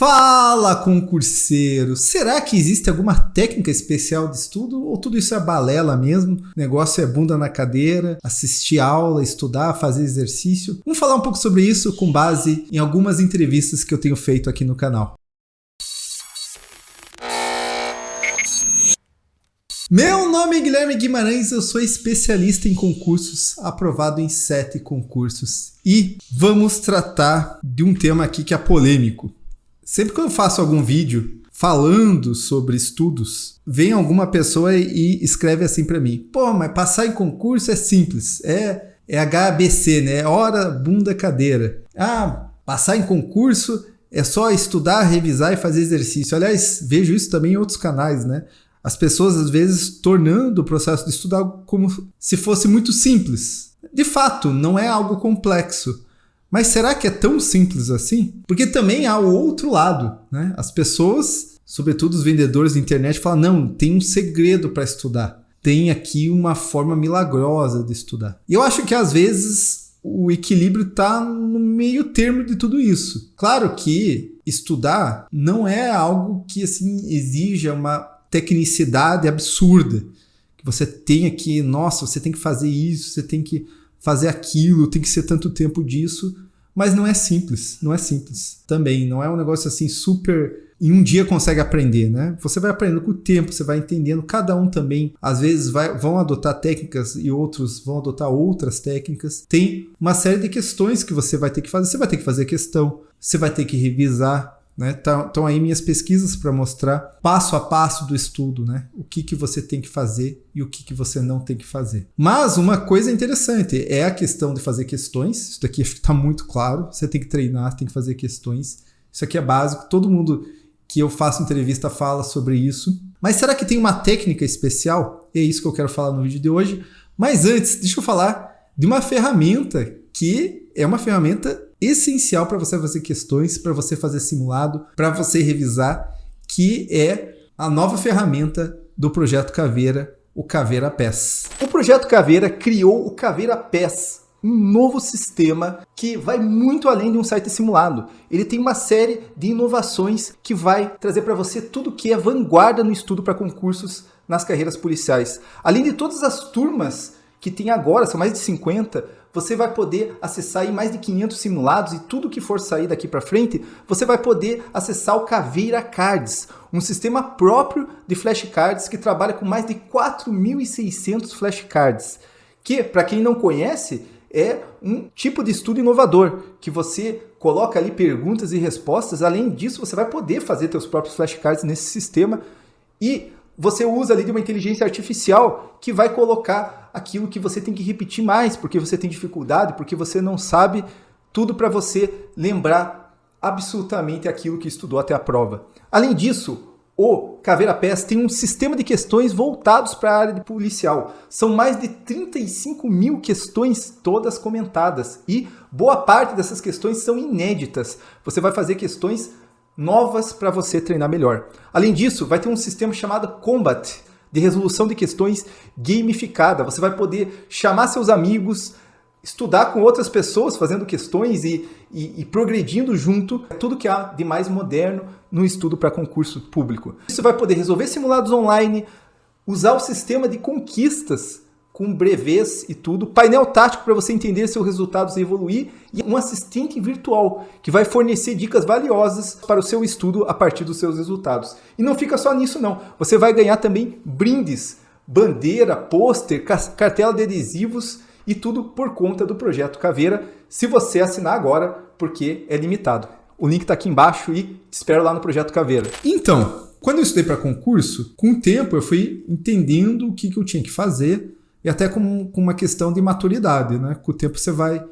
Fala, concurseiro! Será que existe alguma técnica especial de estudo ou tudo isso é balela mesmo? O negócio é bunda na cadeira, assistir aula, estudar, fazer exercício? Vamos falar um pouco sobre isso com base em algumas entrevistas que eu tenho feito aqui no canal. Meu nome é Guilherme Guimarães, eu sou especialista em concursos, aprovado em 7 concursos. E vamos tratar de um tema aqui que é polêmico. Sempre que eu faço algum vídeo falando sobre estudos, vem alguma pessoa e escreve assim pra mim: pô, mas passar em concurso é simples, é HABC, né? Hora, bunda, cadeira. Ah, passar em concurso é só estudar, revisar e fazer exercício. Aliás, vejo isso também em outros canais, né? As pessoas, às vezes, tornando o processo de estudar como se fosse muito simples. De fato, não é algo complexo. Mas será que é tão simples assim? Porque também há o outro lado, né? As pessoas, sobretudo os vendedores de internet, falam: não, tem um segredo para estudar. Tem aqui uma forma milagrosa de estudar. E eu acho que, às vezes, o equilíbrio está no meio termo de tudo isso. Claro que estudar não é algo que assim, exija uma tecnicidade absurda, que você tenha que, nossa, você tem que fazer isso, você tem que fazer aquilo, tem que ser tanto tempo disso, mas não é simples também, não é um negócio assim super, em um dia consegue aprender, né? Você vai aprendendo com o tempo, você vai entendendo, cada um também, às vezes vão adotar técnicas e outros vão adotar outras técnicas, tem uma série de questões que você vai ter que fazer, você vai ter que fazer questão, você vai ter que revisar, né? Estão aí minhas pesquisas para mostrar passo a passo do estudo, né? O que você tem que fazer e o que você não tem que fazer. Mas uma coisa interessante é a questão de fazer questões. Isso daqui está muito claro. Você tem que treinar, tem que fazer questões. Isso aqui é básico. Todo mundo que eu faço entrevista fala sobre isso. Mas será que tem uma técnica especial? É isso que eu quero falar no vídeo de hoje. Mas antes, deixa eu falar de uma ferramenta que é uma ferramenta essencial para você fazer questões, para você fazer simulado, para você revisar, que é a nova ferramenta do Projeto Caveira, o Caveira PES. O Projeto Caveira criou o Caveira PES, um novo sistema que vai muito além de um site simulado. Ele tem uma série de inovações que vai trazer para você tudo que é vanguarda no estudo para concursos nas carreiras policiais. Além de todas as turmas que tem agora, são mais de 50, você vai poder acessar aí mais de 500 simulados e tudo que for sair daqui para frente, você vai poder acessar o Caveira Cards, um sistema próprio de flashcards que trabalha com mais de 4.600 flashcards, que, para quem não conhece, é um tipo de estudo inovador, que você coloca ali perguntas e respostas. Além disso, você vai poder fazer seus próprios flashcards nesse sistema e você usa ali de uma inteligência artificial que vai colocar aquilo que você tem que repetir mais, porque você tem dificuldade, porque você não sabe, tudo para você lembrar absolutamente aquilo que estudou até a prova. Além disso, o Caveira PES tem um sistema de questões voltados para a área de policial. São mais de 35 mil questões, todas comentadas, e boa parte dessas questões são inéditas. Você vai fazer questões novas para você treinar melhor. Além disso, vai ter um sistema chamado Combat, de resolução de questões gamificada. Você vai poder chamar seus amigos, estudar com outras pessoas fazendo questões e progredindo junto. Tudo que há de mais moderno no estudo para concurso público. Você vai poder resolver simulados online, usar o sistema de conquistas com brevês e tudo, painel tático para você entender seus resultados e evoluir, e um assistente virtual que vai fornecer dicas valiosas para o seu estudo a partir dos seus resultados. E não fica só nisso não, você vai ganhar também brindes, bandeira, pôster, cartela de adesivos e tudo por conta do Projeto Caveira, se você assinar agora, porque é limitado. O link está aqui embaixo e te espero lá no Projeto Caveira. Então, quando eu estudei para concurso, com o tempo eu fui entendendo o que eu tinha que fazer, e até com uma questão de maturidade, né? Com o tempo você vai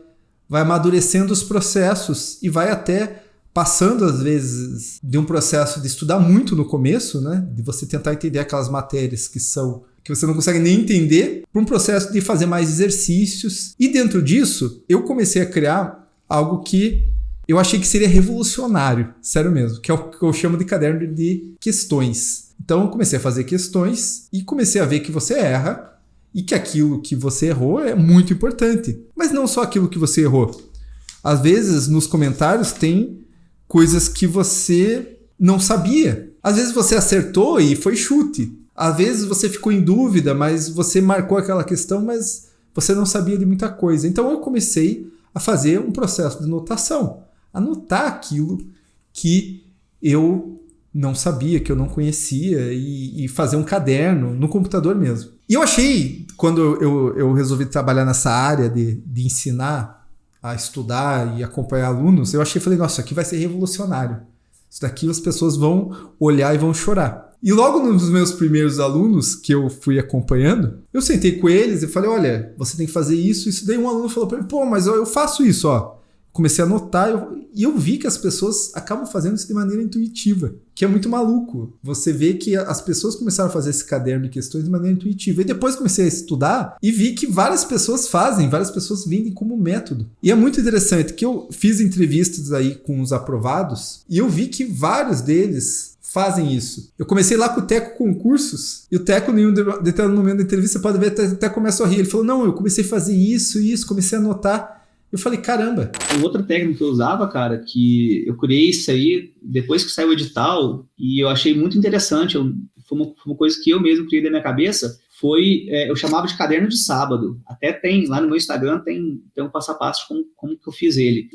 amadurecendo os processos e vai até passando, às vezes, de um processo de estudar muito no começo, né? De você tentar entender aquelas matérias que você não consegue nem entender, para um processo de fazer mais exercícios. E dentro disso, eu comecei a criar algo que eu achei que seria revolucionário, sério mesmo, que é o que eu chamo de caderno de questões. Então eu comecei a fazer questões e comecei a ver que você erra, e que aquilo que você errou é muito importante. Mas não só aquilo que você errou. Às vezes, nos comentários, tem coisas que você não sabia. Às vezes você acertou e foi chute. Às vezes você ficou em dúvida, mas você marcou aquela questão, mas você não sabia de muita coisa. Então eu comecei a fazer um processo de anotação. Anotar aquilo que eu não sabia, que eu não conhecia, e fazer um caderno no computador mesmo. E eu achei, quando eu resolvi trabalhar nessa área de ensinar a estudar e acompanhar alunos, falei, nossa, isso aqui vai ser revolucionário. Isso daqui as pessoas vão olhar e vão chorar. E logo nos meus primeiros alunos que eu fui acompanhando, eu sentei com eles e falei, olha, você tem que fazer isso. Daí um aluno falou para mim, pô, mas eu faço isso, ó. Comecei a anotar e eu vi que as pessoas acabam fazendo isso de maneira intuitiva, que é muito maluco. Você vê que as pessoas começaram a fazer esse caderno de questões de maneira intuitiva. E depois comecei a estudar e vi que várias pessoas fazem, várias pessoas vendem como método. E é muito interessante que eu fiz entrevistas aí com os aprovados e eu vi que vários deles fazem isso. Eu comecei lá com o Teco Concursos e o Teco, em um determinado momento da entrevista, você pode ver, até começou a rir. Ele falou, não, eu comecei a fazer isso, comecei a anotar. Eu falei, caramba. Outra técnica que eu usava, cara, que eu criei isso aí depois que saiu o edital e eu achei muito interessante, foi uma coisa que eu mesmo criei da minha cabeça, eu chamava de caderno de sábado. Até tem, lá no meu Instagram, tem um passo a passo de como que eu fiz ele.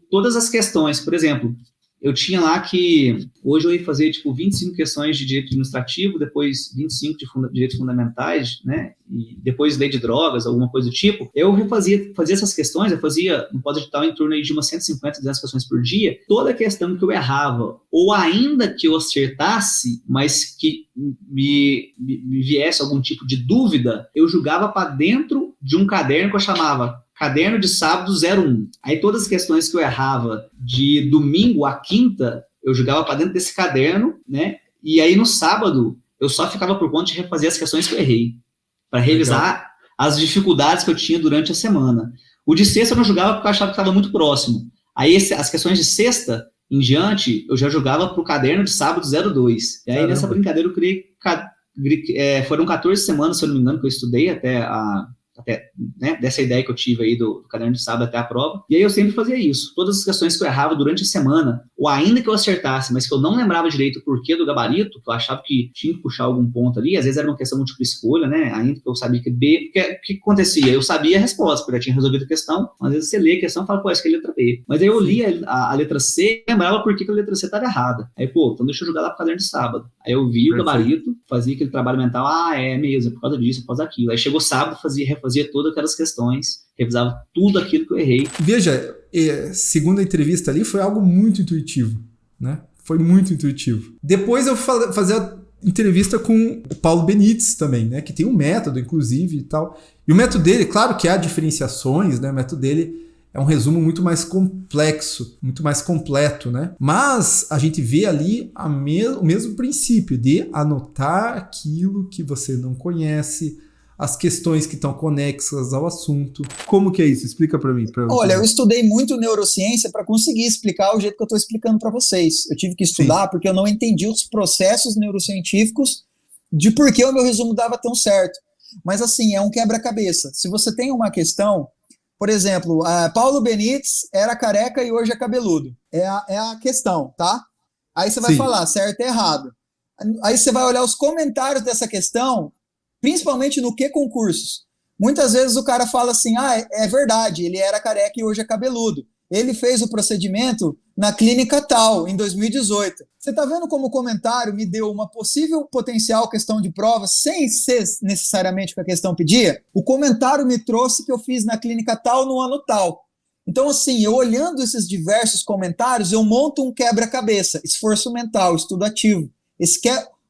Todas as questões, por exemplo, eu tinha lá que hoje eu ia fazer, 25 questões de direito administrativo, depois 25 de direitos fundamentais, né? E depois lei de drogas, alguma coisa do tipo. Eu fazia essas questões, eu fazia no pós-edital em torno aí de umas 150, 200 questões por dia. Toda questão que eu errava, ou ainda que eu acertasse, mas que me viesse algum tipo de dúvida, eu jogava para dentro de um caderno que eu chamava Caderno de Sábado 01. Aí todas as questões que eu errava de domingo a quinta, eu jogava para dentro desse caderno, né? E aí no sábado, eu só ficava por conta de refazer as questões que eu errei, para revisar as dificuldades que eu tinha durante a semana. O de sexta eu não jogava porque eu achava que estava muito próximo. Aí as questões de sexta em diante, eu já jogava para o Caderno de Sábado 02. E aí nessa brincadeira eu criei, foram 14 semanas, se eu não me engano, que eu estudei até né, dessa ideia que eu tive aí do caderno de sábado até a prova, e aí eu sempre fazia isso. Todas as questões que eu errava durante a semana, ou ainda que eu acertasse, mas que eu não lembrava direito o porquê do gabarito, que eu achava que tinha que puxar algum ponto ali, às vezes era uma questão múltipla escolha, né, ainda que eu sabia que B, porque o que acontecia? Eu sabia a resposta, porque eu já tinha resolvido a questão, às vezes você lê a questão e fala, pô, essa aqui é a letra B, mas aí eu lia a letra C e lembrava por que a letra C estava errada. Aí, pô, então deixa eu jogar lá pro caderno de sábado. Aí eu vi o gabarito, fazia aquele trabalho mental, é mesmo, é por causa disso, é por causa daquilo. Aí chegou sábado, refazia todas aquelas questões, revisava tudo aquilo que eu errei. Veja, segundo a entrevista ali, foi algo muito intuitivo, né? Foi muito intuitivo. Depois eu fazia a entrevista com o Paulo Benites também, né? Que tem um método, inclusive, e tal. E o método dele, claro que há diferenciações, né? O método dele é um resumo muito mais complexo, muito mais completo, né? Mas a gente vê ali o mesmo princípio de anotar aquilo que você não conhece, as questões que estão conexas ao assunto. Como que é isso? Explica para mim. Olha, eu estudei muito neurociência para conseguir explicar o jeito que eu estou explicando para vocês. Eu tive que estudar porque eu não entendi os processos neurocientíficos de por que o meu resumo dava tão certo. Mas assim, é um quebra-cabeça. Se você tem uma questão, por exemplo, Paulo Benites era careca e hoje é cabeludo. É a questão, tá? Aí você vai falar certo e errado. Aí você vai olhar os comentários dessa questão, principalmente no que concursos. Muitas vezes o cara fala assim, é verdade, ele era careca e hoje é cabeludo. Ele fez o procedimento na clínica tal, em 2018. Você está vendo como o comentário me deu uma possível potencial questão de prova sem ser necessariamente o que a questão pedia? O comentário me trouxe que eu fiz na clínica tal no ano tal. Então, assim, eu olhando esses diversos comentários, eu monto um quebra-cabeça, esforço mental, estudo ativo.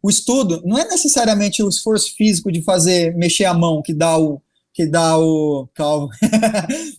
O estudo não é necessariamente o esforço físico de mexer a mão que dá o calma.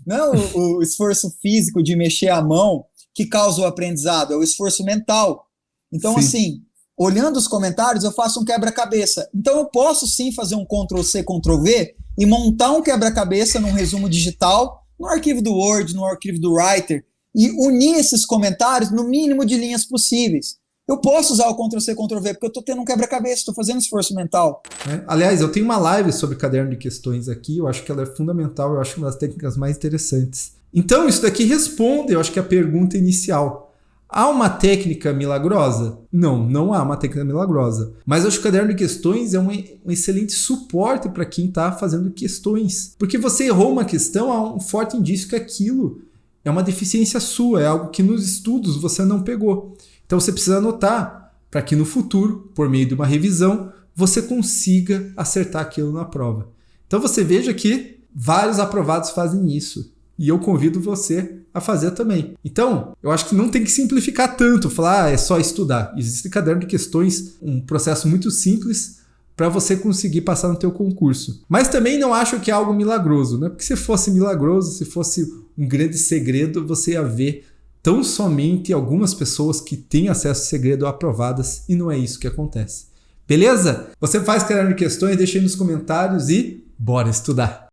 Não, o esforço físico de mexer a mão que causa o aprendizado, é o esforço mental. Então, assim, olhando os comentários, eu faço um quebra-cabeça. Então, eu posso sim fazer um Ctrl+C, Ctrl+V e montar um quebra-cabeça num resumo digital, no arquivo do Word, no arquivo do Writer, e unir esses comentários no mínimo de linhas possíveis. Eu posso usar o Ctrl+C, Ctrl+V, porque eu estou tendo um quebra-cabeça, estou fazendo esforço mental. Aliás, eu tenho uma live sobre caderno de questões aqui, eu acho que ela é fundamental, eu acho uma das técnicas mais interessantes. Então, isso daqui responde, eu acho que a pergunta inicial. Há uma técnica milagrosa? Não, não há uma técnica milagrosa. Mas eu acho que o caderno de questões é um excelente suporte para quem está fazendo questões. Porque você errou uma questão, há um forte indício que aquilo é uma deficiência sua, é algo que nos estudos você não pegou. Então você precisa anotar para que no futuro, por meio de uma revisão, você consiga acertar aquilo na prova. Então você veja que vários aprovados fazem isso. E eu convido você a fazer também. Então, eu acho que não tem que simplificar tanto, falar, é só estudar. Existe caderno de questões, um processo muito simples para você conseguir passar no teu concurso. Mas também não acho que é algo milagroso, né? Porque se fosse milagroso, se fosse um grande segredo, você ia ver tão somente algumas pessoas que têm acesso ao segredo aprovadas, e não é isso que acontece. Beleza? Você faz caderno de questões, deixa aí nos comentários e bora estudar!